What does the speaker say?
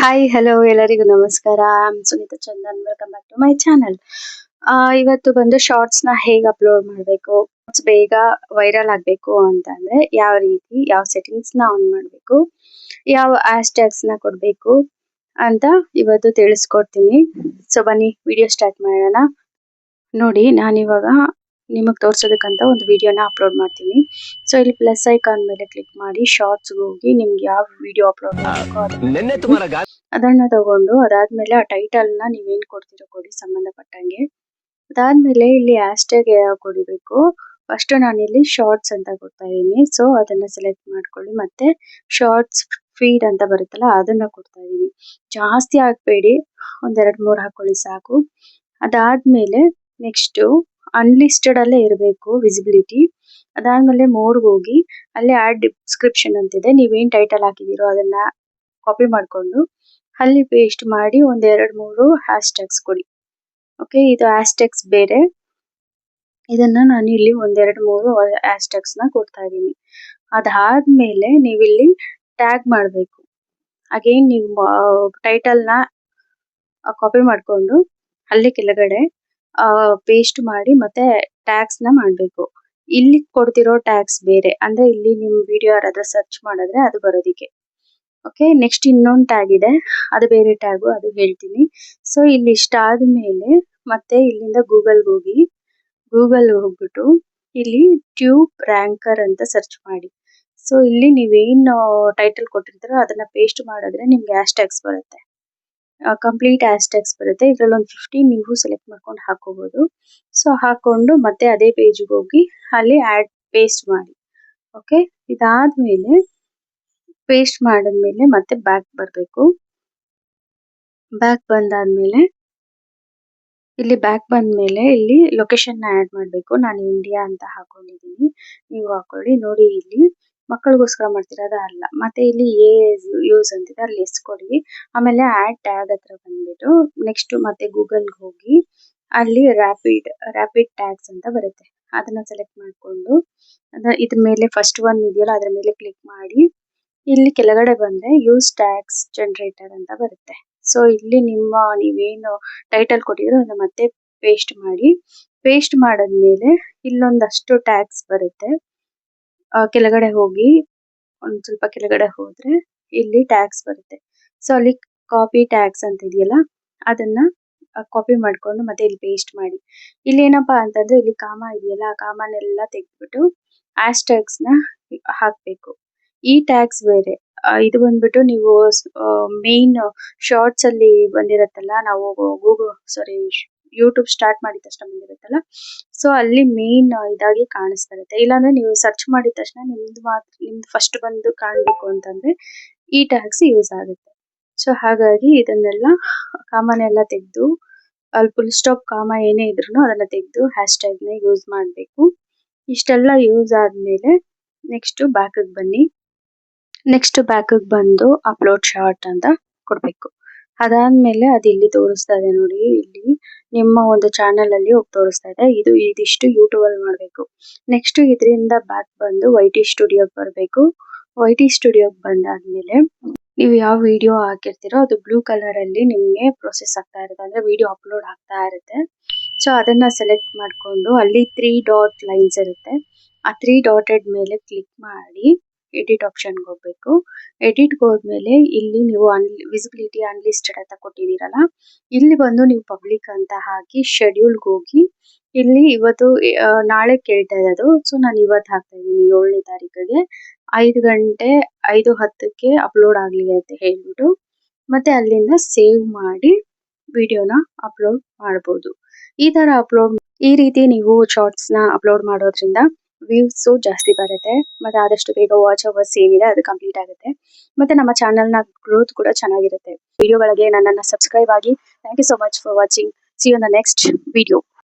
Hi hello ಎಲ್ಲರಿಗೂ ನಮಸ್ಕಾರ. I am Sunita Chandan. Welcome back to my channel. ಇವತ್ತು ಬಂದು ಶಾರ್ಟ್ಸ್ ನ ಹೇಗೆ ಅಪ್ಲೋಡ್ ಮಾಡಬೇಕು, ಬೇಗ ವೈರಲ್ ಆಗಬೇಕು ಅಂತಂದ್ರೆ ಯಾವ ರೀತಿ ಯಾವ ಸೆಟ್ಟಿಂಗ್ಸ್ ನ ಆನ್ ಮಾಡಬೇಕು, ಯಾವ ಹ್ಯಾಶ್ ಟ್ಯಾಗ್ಸ್ ನ ಕೊಡಬೇಕು ಅಂತ ಇವತ್ತು ತಿಳಿಸ್ಕೊಡ್ತೀನಿ. ಸೊ ಬನ್ನಿ ವಿಡಿಯೋ ಸ್ಟಾರ್ಟ್ ಮಾಡೋಣ. ನೋಡಿ ನಾನಿವಾಗ ನಿಮಗೆ ತೋರ್ಸೋದಕ್ಕಂತ ಒಂದು ವಿಡಿಯೋನ ಅಪ್ಲೋಡ್ ಮಾಡ್ತೀನಿ. ಸೊ ಇಲ್ಲಿ ಪ್ಲಸ್ ಐಕಾನ್ ಮೇಲೆ ಕ್ಲಿಕ್ ಮಾಡಿ ಶಾರ್ಟ್ಸ್ ಹೋಗಿ ನಿಮ್ಗೆ ಯಾವ ವಿಡಿಯೋ ಅಪ್ಲೋಡ್ ಮಾಡಬೇಕು ಅದನ್ನ ತಗೊಂಡು ಅದಾದ್ಮೇಲೆ ಆ ಟೈಟಲ್ ನ ನೀವೇನ್ ಕೊಡ್ತೀರೋ ಕೊಡಿ ಸಂಬಂಧಪಟ್ಟಂಗೆ. ಅದಾದ್ಮೇಲೆ ಇಲ್ಲಿ ಹ್ಯಾಶ್ ಟ್ಯಾಗ್ ಕೊಡಿಬೇಕು. ಫಸ್ಟ್ ನಾನಿಲ್ಲಿ ಶಾರ್ಟ್ಸ್ ಅಂತ ಕೊಡ್ತಾ ಇದೀನಿ. ಸೊ ಅದನ್ನ ಸೆಲೆಕ್ಟ್ ಮಾಡ್ಕೊಳ್ಳಿ. ಮತ್ತೆ ಶಾರ್ಟ್ಸ್ ಫೀಡ್ ಅಂತ ಬರುತ್ತಲ್ಲ ಅದನ್ನ ಕೊಡ್ತಾ ಇದೀನಿ. ಜಾಸ್ತಿ ಹಾಕ್ಬೇಡಿ, ಒಂದೆರಡು ಮೂರು ಹಾಕೊಳ್ಳಿ ಸಾಕು. ಅದಾದ್ಮೇಲೆ ನೆಕ್ಸ್ಟ್ ಅನ್ಲಿಸ್ಟೆಡ್ ಅಲ್ಲೇ ಇರಬೇಕು ವಿಸಿಬಿಲಿಟಿ. ಅದಾದ್ಮೇಲೆ ಮೋಡ್ಗೆ ಹೋಗಿ ಅಲ್ಲಿ ಆಡ್ ಡಿಸ್ಕ್ರಿಪ್ಷನ್ ಅಂತಿದೆ. ನೀವೇನ್ ಟೈಟಲ್ ಹಾಕಿದಿರೋ ಅದನ್ನ ಕಾಪಿ ಮಾಡ್ಕೊಂಡು ಅಲ್ಲಿ ಪೇಸ್ಟ್ ಮಾಡಿ ಒಂದೆರಡು ಮೂರು ಹ್ಯಾಶ್ ಟ್ಯಾಗ್ಸ್ ಕೊಡಿ. ಓಕೆ, ಇದು ಹ್ಯಾಶ್ ಟ್ಯಾಗ್ಸ್ ಬೇರೆ. ಇದನ್ನ ನಾನು ಇಲ್ಲಿ ಒಂದೆರಡು ಮೂರು ಹ್ಯಾಶ್ ಟ್ಯಾಗ್ಸ್ ನ ಕೊಡ್ತಾ ಇದ್ದೀನಿ. ಅದಾದ್ಮೇಲೆ ನೀವಿಲ್ಲಿ ಟ್ಯಾಗ್ ಮಾಡಬೇಕು. ಅಗೇನ್ ನೀವು ಟೈಟಲ್ ನ ಕಾಪಿ ಮಾಡ್ಕೊಂಡು ಅಲ್ಲಿ ಕೆಳಗಡೆ ಪೇಸ್ಟ್ ಮಾಡಿ ಮತ್ತೆ ಟ್ಯಾಗ್ಸ್ ನ ಮಾಡಬೇಕು. ಇಲ್ಲಿ ಕೊಡ್ತಿರೋ ಟ್ಯಾಗ್ಸ್ ಬೇರೆ, ಅಂದ್ರೆ ಇಲ್ಲಿ ನಿಮ್ ವಿಡಿಯೋ ಯಾರಾದ್ರೂ ಸರ್ಚ್ ಮಾಡಿದ್ರೆ ಅದು ಬರೋದಿಕ್ಕೆ. ಓಕೆ, ನೆಕ್ಸ್ಟ್ ಇನ್ನೊಂದು ಟ್ಯಾಗ್ ಇದೆ, ಅದು ಬೇರೆ ಟ್ಯಾಗು, ಅದು ಹೇಳ್ತೀನಿ. ಸೊ ಇಲ್ಲಿ ಇಷ್ಟ ಆದ್ಮೇಲೆ ಮತ್ತೆ ಇಲ್ಲಿಂದ ಗೂಗಲ್ ಹೋಗ್ಬಿಟ್ಟು ಇಲ್ಲಿ ಟ್ಯೂಬ್ ರ್ಯಾಂಕರ್ ಅಂತ ಸರ್ಚ್ ಮಾಡಿ. ಸೊ ಇಲ್ಲಿ ನೀವೇನು ಟೈಟಲ್ ಕೊಟ್ಟಿರ್ತೀರೋ ಅದನ್ನ ಪೇಸ್ಟ್ ಮಾಡಿದ್ರೆ ನಿಮ್ಗೆ ಹ್ಯಾಶ್ ಟ್ಯಾಗ್ಸ್ ಬರುತ್ತೆ, ಕಂಪ್ಲೀಟ್ ಹ್ಯಾಶ್ ಟ್ಯಾಗ್ಸ್ ಬರುತ್ತೆ. ಇದ್ರಲ್ಲಿ ಒಂದು 15 ನೀವು ಸೆಲೆಕ್ಟ್ ಮಾಡ್ಕೊಂಡು ಹಾಕೋಬಹುದು. ಸೊ ಹಾಕೊಂಡು ಮತ್ತೆ ಅದೇ ಪೇಜ್ಗೆ ಹೋಗಿ ಅಲ್ಲಿ ಪೇಸ್ಟ್ ಮಾಡಿ. ಓಕೆ, ಇದಾದ್ಮೇಲೆ ಪೇಸ್ಟ್ ಮಾಡಿದ್ಮೇಲೆ ಮತ್ತೆ ಬ್ಯಾಕ್ ಬರಬೇಕು. ಬ್ಯಾಕ್ ಬಂದಾದ್ಮೇಲೆ ಇಲ್ಲಿ ಇಲ್ಲಿ ಲೊಕೇಶನ್ ನ ಆಡ್ ಮಾಡಬೇಕು. ನಾನು ಇಂಡಿಯಾ ಅಂತ ಹಾಕೊಂಡಿದ್ದೀನಿ, ನೀವು ಹಾಕೊಳ್ಳಿ. ನೋಡಿ ಇಲ್ಲಿ ಮಕ್ಕಳಿಗೋಸ್ಕರ ಮಾಡ್ತಿರೋದು ಅಲ್ಲ. ಮತ್ತೆ ಇಲ್ಲಿ ಯೂಸ್ ಅಂತಿದೆ, ಅಲ್ಲಿ ಎಸ್ ಕೊಡಿ. ಆಮೇಲೆ ಆಡ್ ಟ್ಯಾಗ್ ಹತ್ರ ಬಂದ್ಬಿಟ್ಟು ನೆಕ್ಸ್ಟ್ ಮತ್ತೆ ಗೂಗಲ್ಗೆ ಹೋಗಿ ಅಲ್ಲಿ ರ್ಯಾಪಿಡ್ ಟ್ಯಾಗ್ಸ್ ಅಂತ ಬರುತ್ತೆ, ಅದನ್ನ ಸೆಲೆಕ್ಟ್ ಮಾಡ್ಕೊಂಡು ಇದ್ರ ಮೇಲೆ ಫಸ್ಟ್ ಒನ್ ಇದೆಯಲ್ಲ ಅದ್ರ ಮೇಲೆ ಕ್ಲಿಕ್ ಮಾಡಿ ಇಲ್ಲಿ ಕೆಳಗಡೆ ಬಂದ್ರೆ ಯೂಸ್ ಟ್ಯಾಗ್ಸ್ ಜನರೇಟರ್ ಅಂತ ಬರುತ್ತೆ. ಸೊ ಇಲ್ಲಿ ನೀವೇನು ಟೈಟಲ್ ಕೊಟ್ಟಿದ್ರು ಅದನ್ನ ಮತ್ತೆ ಪೇಸ್ಟ್ ಮಾಡಿ. ಪೇಸ್ಟ್ ಮಾಡಾದ್ಮೇಲೆ ಇಲ್ಲೊಂದಷ್ಟು ಟ್ಯಾಗ್ಸ್ ಬರುತ್ತೆ. ಕೆಳಗಡೆ ಹೋಗಿ ಒಂದ್ ಸ್ವಲ್ಪ ಕೆಳಗಡೆ ಹೋದ್ರೆ ಇಲ್ಲಿ ಟ್ಯಾಗ್ಸ್ ಬರುತ್ತೆ. ಸೊ ಅಲ್ಲಿ ಕಾಪಿ ಟ್ಯಾಗ್ಸ್ ಅಂತ ಇದೆಯಲ್ಲ ಅದನ್ನ ಕಾಪಿ ಮಾಡ್ಕೊಂಡು ಮತ್ತೆ ಇಲ್ಲಿ ಪೇಸ್ಟ್ ಮಾಡಿ. ಇಲ್ಲಿ ಏನಪ್ಪಾ ಅಂತಂದ್ರೆ ಇಲ್ಲಿ ಕಾಮ ಇದೆಯಲ್ಲ, ಆ ಕಾಮನೆಲ್ಲ ತೆಗೆದ್ಬಿಟ್ಟು ಹ್ಯಾಶ್ ಟ್ಯಾಗ್ಸ್ ನ ಹಾಕ್ಬೇಕು. ಈ ಟ್ಯಾಗ್ಸ್ ಬೇರೆ, ಇದು ಬಂದ್ಬಿಟ್ಟು ನೀವು ಮೇನ್ ಶಾರ್ಟ್ಸ್ ಅಲ್ಲಿ ಬಂದಿರತ್ತಲ್ಲ, ನಾವು ಯೂಟ್ಯೂಬ್ ಸ್ಟಾರ್ಟ್ ಮಾಡಿದ ತಕ್ಷಣ ಬಂದಿರುತ್ತಲ್ಲ, ಸೊ ಅಲ್ಲಿ ಮೇನ್ ಇದಾಗಿ ಕಾಣಿಸ್ತಾ ಇರುತ್ತೆ. ಇಲ್ಲಾಂದ್ರೆ ನೀವು ಸರ್ಚ್ ಮಾಡಿದ ತಕ್ಷಣ ನಿಮ್ದು ಫಸ್ಟ್ ಬಂದು ಕಾಣ್ಬೇಕು ಅಂತಂದ್ರೆ ಈ ಟ್ಯಾಗ್ಸ್ ಯೂಸ್ ಆಗುತ್ತೆ. ಸೊ ಹಾಗಾಗಿ ಇದನ್ನೆಲ್ಲ ಕಾಮನೆಲ್ಲ ತೆಗೆದು ಅಲ್ಲಿ ಫುಲ್ ಸ್ಟಾಪ್ ಕಾಮ ಏನೇ ಇದ್ರು ಅದನ್ನ ತೆಗೆದು ಹ್ಯಾಶ್ ಟ್ಯಾಗ್ ನ ಯೂಸ್ ಮಾಡಬೇಕು. ಇಷ್ಟೆಲ್ಲ ಯೂಸ್ ಆದ್ಮೇಲೆ ನೆಕ್ಸ್ಟ್ ಬ್ಯಾಕ್ ಬನ್ನಿ. ನೆಕ್ಸ್ಟ್ ಬ್ಯಾಕ್ ಬಂದು ಅಪ್ಲೋಡ್ ಶಾರ್ಟ್ ಅಂತ ಕೊಡ್ಬೇಕು. ಅದಾದ್ಮೇಲೆ ಅದು ಇಲ್ಲಿ ತೋರಿಸ್ತಾ ಇದೆ ನೋಡಿ, ಇಲ್ಲಿ ನಿಮ್ಮ ಒಂದು ಚಾನೆಲ್ ಅಲ್ಲಿ ಹೋಗಿ ತೋರಿಸ್ತಾ ಇದೆ. ಇದಿಷ್ಟು ಯೂಟ್ಯೂಬ್ ಅಲ್ಲಿ ಮಾಡ್ಬೇಕು. ನೆಕ್ಸ್ಟ್ ಇದರಿಂದ ಬ್ಯಾಕ್ ಬಂದು YT ಸ್ಟುಡಿಯೋಗೆ ಬರಬೇಕು. YT ಸ್ಟುಡಿಯೋಗೆ ಬಂದಾದ್ಮೇಲೆ ನೀವು ಯಾವ ವಿಡಿಯೋ ಹಾಕಿರ್ತೀರೋ ಅದು ಬ್ಲೂ ಕಲರ್ ಅಲ್ಲಿ ನಿಮ್ಗೆ ಪ್ರೊಸೆಸ್ ಆಗ್ತಾ ಇರುತ್ತೆ, ಅಂದ್ರೆ ವಿಡಿಯೋ ಅಪ್ಲೋಡ್ ಆಗ್ತಾ ಇರುತ್ತೆ. ಸೊ ಅದನ್ನ ಸೆಲೆಕ್ಟ್ ಮಾಡ್ಕೊಂಡು ಅಲ್ಲಿ 3 ಡಾಟ್ ಲೈನ್ಸ್ ಇರುತ್ತೆ, ಆ 3 ಡಾಟೆಡ್ ಮೇಲೆ ಕ್ಲಿಕ್ ಮಾಡಿ ಎಡಿಟ್ ಆಪ್ಷನ್ಗೆ ಹೋಗ್ಬೇಕು. ಎಡಿಟ್ಗೆ ಹೋದ್ಮೇಲೆ ಇಲ್ಲಿ ನೀವು ವಿಸಿಬಿಲಿಟಿ ಅನ್ಲಿಸ್ಟೆಡ್ ಅಂತ ಕೊಟ್ಟಿದ್ದೀರಲ್ಲ, ಇಲ್ಲಿ ಬಂದು ನೀವು ಪಬ್ಲಿಕ್ ಅಂತ ಹಾಕಿ ಶೆಡ್ಯೂಲ್ಗೆ ಹೋಗಿ ಇಲ್ಲಿ ಇವತ್ತು ನಾಳೆ ಕೇಳ್ತಾ ಇರೋದು. ಸೊ ನಾನು ಇವತ್ತು ಹಾಕ್ತಾ ಇದ್ದೀನಿ 7ನೇ ತಾರೀಕಿಗೆ 5 ಗಂಟೆ 5:10ಕ್ಕೆ ಅಪ್ಲೋಡ್ ಆಗ್ಲಿ ಅಂತ ಹೇಳ್ಬಿಟ್ಟು ಮತ್ತೆ ಅಲ್ಲಿಂದ ಸೇವ್ ಮಾಡಿ ವಿಡಿಯೋನ ಅಪ್ಲೋಡ್ ಮಾಡಬಹುದು. ಈ ರೀತಿ ನೀವು ಶಾರ್ಟ್ಸ್ ನ ಅಪ್ಲೋಡ್ ಮಾಡೋದ್ರಿಂದ ವ್ಯೂಸ್ ಜಾಸ್ತಿ ಬರುತ್ತೆ, ಮತ್ತೆ ಆದಷ್ಟು ಬೇಗ ವಾಚ್ ಅವರ್ಸ್ ಏನಿದೆ ಅದು ಕಂಪ್ಲೀಟ್ ಆಗುತ್ತೆ, ಮತ್ತೆ ನಮ್ಮ ಚಾನೆಲ್ ನ ಗ್ರೋತ್ ಕೂಡ ಚೆನ್ನಾಗಿರುತ್ತೆ. ವಿಡಿಯೋಗಳಿಗೆ ನನ್ನನ್ನು ಸಬ್ಸ್ಕ್ರೈಬ್ ಆಗಿ. Thank you so much for watching. See you in the next video.